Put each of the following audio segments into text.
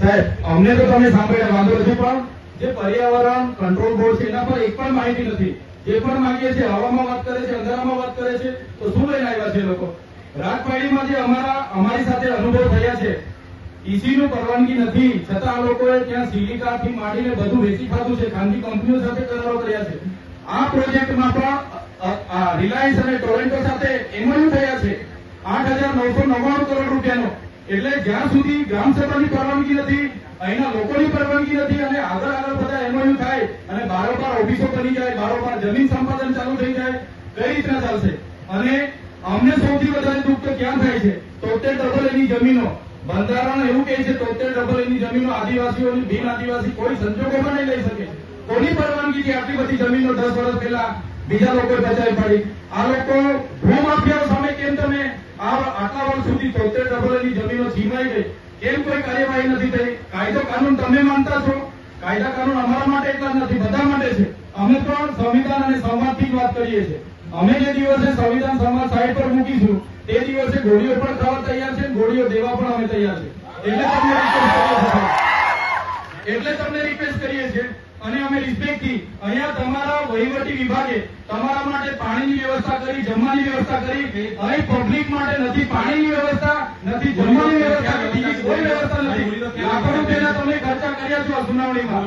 સાહેબ અમને તો તમે સાંભળ્યા વાંધો નથી, પણ જે પર્યાવરણ કંટ્રોલ બોર્ડ છે એના પર એક પણ માહિતી નથી. જે પણ માંગીએ છીએ હવામાં વાત કરે છે, અંધારામાં વાત કરે છે, તો શું લઈને આવ્યા છે લોકો? રાજપાડીમાં જે અમારી સાથે અનુભવ થયા છે, ઈસી નું પરવાનગી નથી છતાં આ લોકોએ ત્યાં સિલિકા થી માંડીને બધું વેચી ખાધું છે, ખાનગી કંપનીઓ સાથે કરારો કર્યા છે. આ પ્રોજેક્ટમાં પણ રિલાયન્સ અને ટોરેન્ટો સાથે એમઓયુ થયા છે 8,999 કરોડ રૂપિયાનો. એટલે જ્યાં સુધી ગ્રામસભાની પરવાનગી નથી, અહીંના લોકોની પરવાનગી નથી અને આગળ બધા એમઓયુ થાય અને બારોબાર ઓફિસો બની જાય, બારોબાર જમીન સંપાદન ચાલુ થઈ જાય, કઈ રીતના ચાલશે? અને અમને સૌથી વધારે દુઃખ તો ક્યાં થાય છે? 73 એની જમીનો, બંધારણ એવું કહે છે 73 એની જમીનો આદિવાસીઓની, બિન આદિવાસી કોઈ સંજોગોમાં નહીં લઈ શકે. કોની પરવાનગીથી આટલી બધી જમીનો 10 વર્ષ પહેલા બીજા લોકોએ બચાવી પાડી? આ લોકો ભૂમાફિયાઓ સામે કેમ તમે આટલા વર્ષ સુધી 73 ની જમીનો છીનવાઈ ગઈ, કેમ કોઈ કાર્યવાહી નથી થઈ? કાયદો કાનૂન તમે માનતા છો, કાયદા કાનૂન અમારા માટે એટલા જ નથી, બધા માટે છે. અમે તો સંવિધાન અને સંવાદથી જ વાત કરીએ છીએ. અમે જે દિવસે સંવિધાન સંવાદ સાઈડ પર મૂકીશું તે દિવસે ગોળીઓ પણ ખાવા તૈયાર છે, ગોળીઓ દેવા પણ અમે તૈયાર છે. એટલે તમને રિક્વેસ્ટ કરીએ છીએ અને અમે રિસ્પેક્ટથી અહીંયા તમારા વહીવટી વિભાગે તમારા માટે પાણીની વ્યવસ્થા કરી, જમવાની વ્યવસ્થા કરી. અહીં પબ્લિક માટે નથી પાણીની વ્યવસ્થા, નથી જમવાની વ્યવસ્થા, બીજી કોઈ વ્યવસ્થા નથી. લાખો રૂપિયાના તમે ખર્ચા કર્યા છો આ સુનાવણીમાં.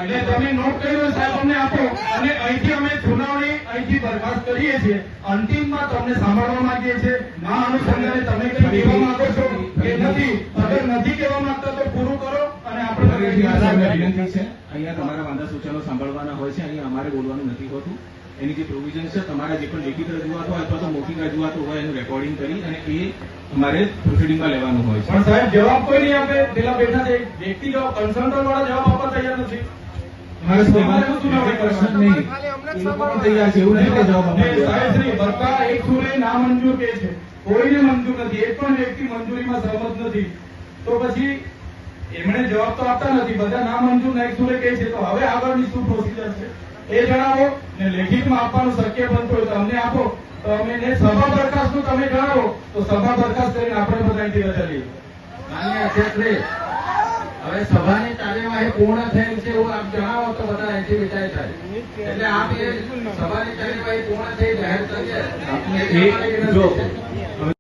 એટલે તમે નોટ કર્યું સાહેબ, અમને આપો અને અહીંથી અમે સુનાવણી અહીંથી બરખાસ્ત કરીએ છીએ. અંતિમમાં તમને સાંભળવા માંગીએ છીએ. આ અનુસંધાને તમે કઈ કહેવા માંગો છો કે નથી? અગર નથી કહેવા માંગતા તો પૂરું કરો અને આપણે વિનંતી છે. અહીંયા તમારા વાંધા સૂચનો સાંભળવાના હોય છે, અહીંયા અમારે બોલવાનું નથી હોતું. એની જે પ્રોવિઝન છે, તમારા જે પણ લેખિત રજૂઆત હોય અથવા તો મૌખિક રજૂઆત હોય એનું રેકોર્ડિંગ કરી અને એ અમારે પ્રોસિડિંગમાં લેવાનું હોય છે. પણ સાહેબ જવાબ કોઈ નહીં આપે. પેલા બેઠા છે વ્યક્તિ જવાબ, કન્સલ્ટન્ટ વાળા જવાબ આપવા તૈયાર નથી. એક સુરે ના મંજૂર કે છે, કોઈને મંજૂર નથી, એક પણ વ્યક્તિ મંજૂરીમાં સહમત નથી. તો પછી એમણે જવાબ તો આપતા નથી, બધા ના મંજૂર ના એક સુરે કહે છે. તો હવે આગળની શું પ્રોસિજર છે એ જણાવો ને લેખિતમાં આપવાનું શક્ય બનતું હોય તો અમને આપો. તો અમે સભા બરખાસ્ત નું તમે જણાવો તો સભા બરખાસ્ત કરીને આપણે બધા અહીંથી રજા લઈએ. માન્ય અધ્યક્ષશ્રી, હવે સભાની કાર્યવાહી પૂર્ણ થયેલ છે એવું આપ જણાવો તો બધા અહીંથી વિદાય થાય. એટલે આપ એ સભાની કાર્યવાહી પૂર્ણ થઈ જાહેર કરીએ. જો હવે